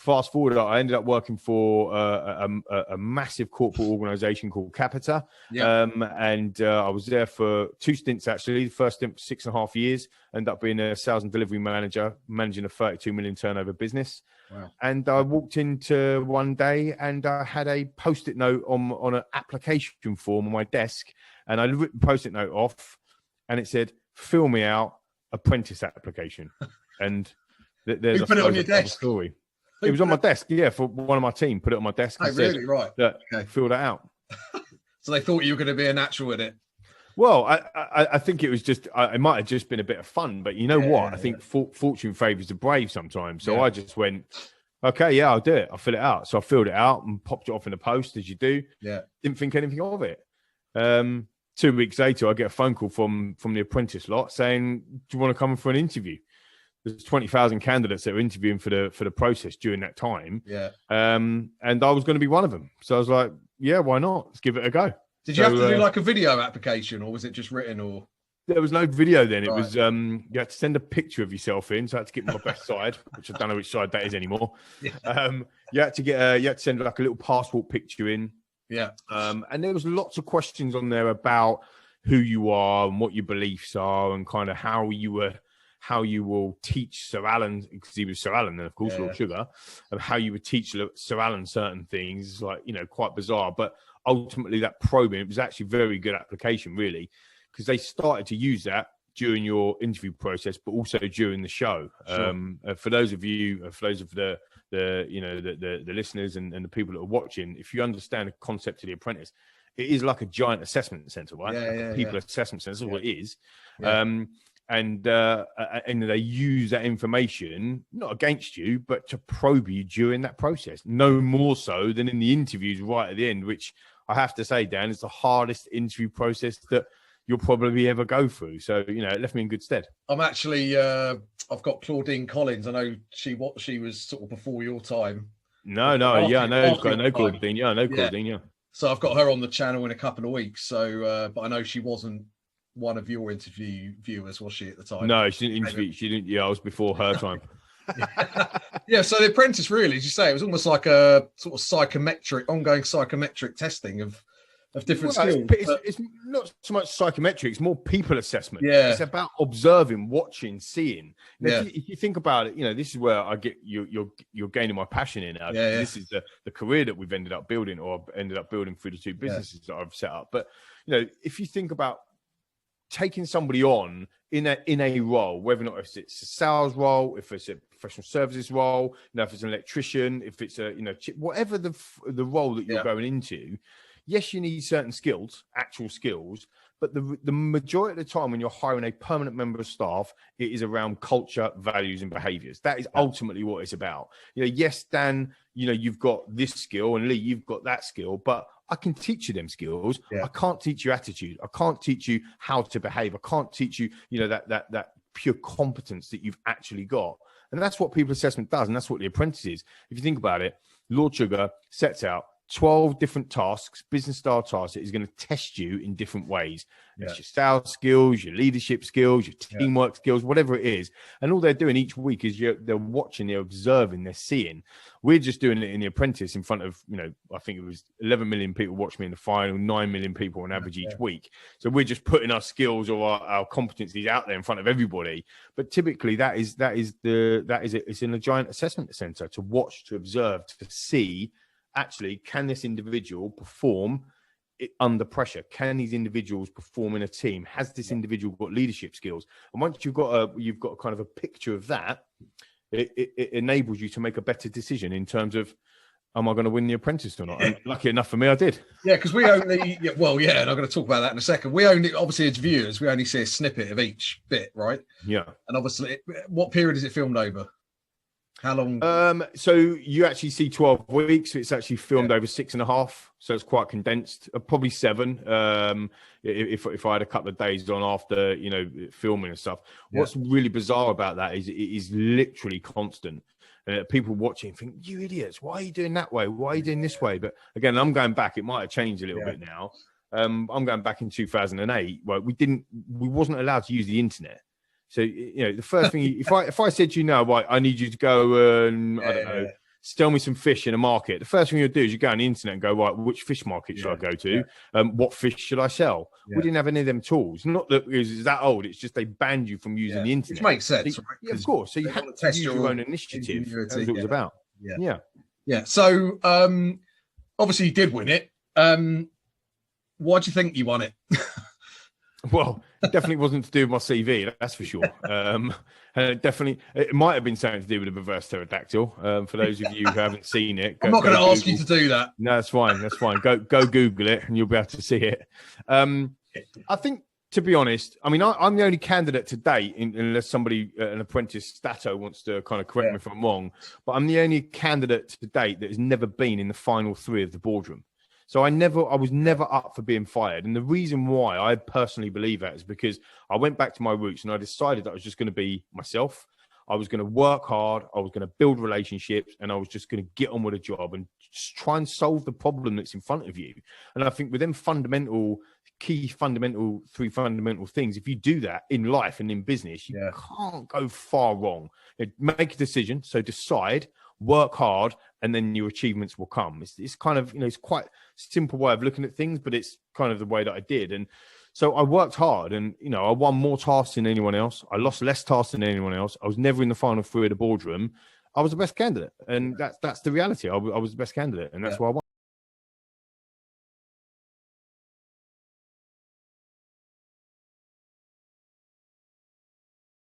fast forward, I ended up working for a massive corporate organization called Capita. And I was there for 2 stints, actually. The first stint for 6.5 years, ended up being a sales and delivery manager, managing a 32 million turnover business. Wow. And I walked into one day and I had a Post-it note on an application form on my desk. And I ripped the Post-it note off and it said, fill me out apprentice application. And there's you put it on your desk? Story. It was on my desk, for one of my team. Put it on my desk. Oh, really? Right. Fill that out. So they thought you were going to be a natural with it. Well, I think it was just, it might have just been a bit of fun, but you know what? I think fortune favors the brave sometimes. So I just went, okay, I'll do it. I'll fill it out. So I filled it out and popped it off in the post, as you do. Yeah. Didn't think anything of it. 2 weeks later, I get a phone call from the apprentice lot saying, do you want to come for an interview? There's 20,000 candidates that were interviewing for the process during that time. Yeah. And I was going to be one of them. So I was like, yeah, why not? Let's give it a go. Did you have to do like a video application, or was it just written? Or there was no video then. It was you had to send a picture of yourself in. So I had to get my best side, which I don't know which side that is anymore. Yeah. You had to send like a little passport picture in. Yeah. And there was lots of questions on there about who you are and what your beliefs are and kind of how you will teach Sir Alan, because he was Sir Alan then, of course, Lord Sugar, and how you would teach Sir Alan certain things. It's like, quite bizarre. But ultimately that probing, it was actually a very good application, really, because they started to use that during your interview process, but also during the show. Sure. For those of you, for those of the listeners and the people that are watching, if you understand the concept of The Apprentice, it is like a giant assessment center, right? People assessment center, that's what it is. Yeah. And they use that information not against you, but to probe you during that process. No more so than in the interviews right at the end, which I have to say, Dan, is the hardest interview process that you'll probably ever go through. So it left me in good stead. I'm actually I've got Claudine Collins. I know she was sort of before your time. I know Claudine. Yeah, I know Claudine. Yeah. So I've got her on the channel in a couple of weeks. So, but I know she wasn't one of your interview viewers, was she, at the time? No, she didn't interview. She didn't. Yeah, I was before her time. Yeah. So The Apprentice, really, as you say, it was almost like a sort of ongoing psychometric testing of different skills. It's not so much psychometric; it's more people assessment. Yeah. It's about observing, watching, seeing. If you think about it, this is where I get you're gaining my passion in now. This is the career that we've ended up building, or ended up building through the 2 businesses that I've set up. But if you think about taking somebody on in a role, whether or not if it's a sales role, if it's a professional services role, if it's an electrician, if it's a whatever the role that you're going into, yes, you need certain skills, actual skills, but the majority of the time when you're hiring a permanent member of staff, it is around culture, values, and behaviours. That is ultimately what it's about. Yes, Dan, you've got this skill, and Lee, you've got that skill, but I can teach you them skills. Yeah. I can't teach you attitude. I can't teach you how to behave. I can't teach you, that pure competence that you've actually got. And that's what people assessment does. And that's what The Apprentice is. If you think about it, Lord Sugar sets out 12 different tasks, business style tasks that is going to test you in different ways. It's your sales skills, your leadership skills, your teamwork skills, whatever it is. And all they're doing each week is they're watching, they're observing, they're seeing. We're just doing it in The Apprentice in front of, I think it was 11 million people watch me in the final, 9 million people on average each week. So we're just putting our skills or our competencies out there in front of everybody. But typically it's in a giant assessment center to watch, to observe, to see, actually, can this individual perform under pressure? Can these individuals perform in a team? Has this individual got leadership skills? And once you've got kind of a picture of that, it enables you to make a better decision in terms of, am I going to win The Apprentice or not? And lucky enough for me, I did. Yeah, because we only, and I'm going to talk about that in a second. We only, obviously, as viewers, we only see a snippet of each bit, right? Yeah. And obviously, what period is it filmed over? How long? So you actually see 12 weeks. It's actually filmed over 6.5. So it's quite condensed, probably 7. If I had a couple of days on after, filming and stuff. What's really bizarre about that is it is literally constant. People watching think, you idiots, why are you doing that way? Why are you doing this way? But again, I'm going back. It might have changed a little bit now. I'm going back in 2008. Well, we wasn't allowed to use the internet. So, the first thing, if I said to you now, right, I need you to go and, sell me some fish in a market. The first thing you'll do is you go on the internet and go, right, which fish market should I go to? What fish should I sell? We didn't have any of them tools. Not that it was that old. It's just they banned you from using the internet. Which makes sense, so, right? Yeah, of course. So you had to test your own initiative. That's what it was about. Yeah. So obviously you did win it. Why do you think you won it? Well, it definitely wasn't to do with my CV, that's for sure. It might have been something to do with a reverse pterodactyl. For those of you who haven't seen it, I'm not going to ask you to do that. No, that's fine. That's fine. Go Google it, and you'll be able to see it. I think, to be honest, I mean, I'm the only candidate to date, unless somebody, an apprentice Stato, wants to kind of correct me if I'm wrong, but I'm the only candidate to date that has never been in the final 3 of the boardroom. So I was never up for being fired. And the reason why I personally believe that is because I went back to my roots and I decided that I was just going to be myself. I was going to work hard. I was going to build relationships, and I was just going to get on with a job and just try and solve the problem that's in front of you. And I think with them 3 fundamental things, if you do that in life and in business, you can't go far wrong. Make a decision. So decide, work hard, and then your achievements will come. It's kind of, it's quite a simple way of looking at things, but it's kind of the way that I did. And so I worked hard, and, I won more tasks than anyone else. I lost less tasks than anyone else. I was never in the final 3 of the boardroom. I was the best candidate. And that's the reality. I was the best candidate, and that's why I won.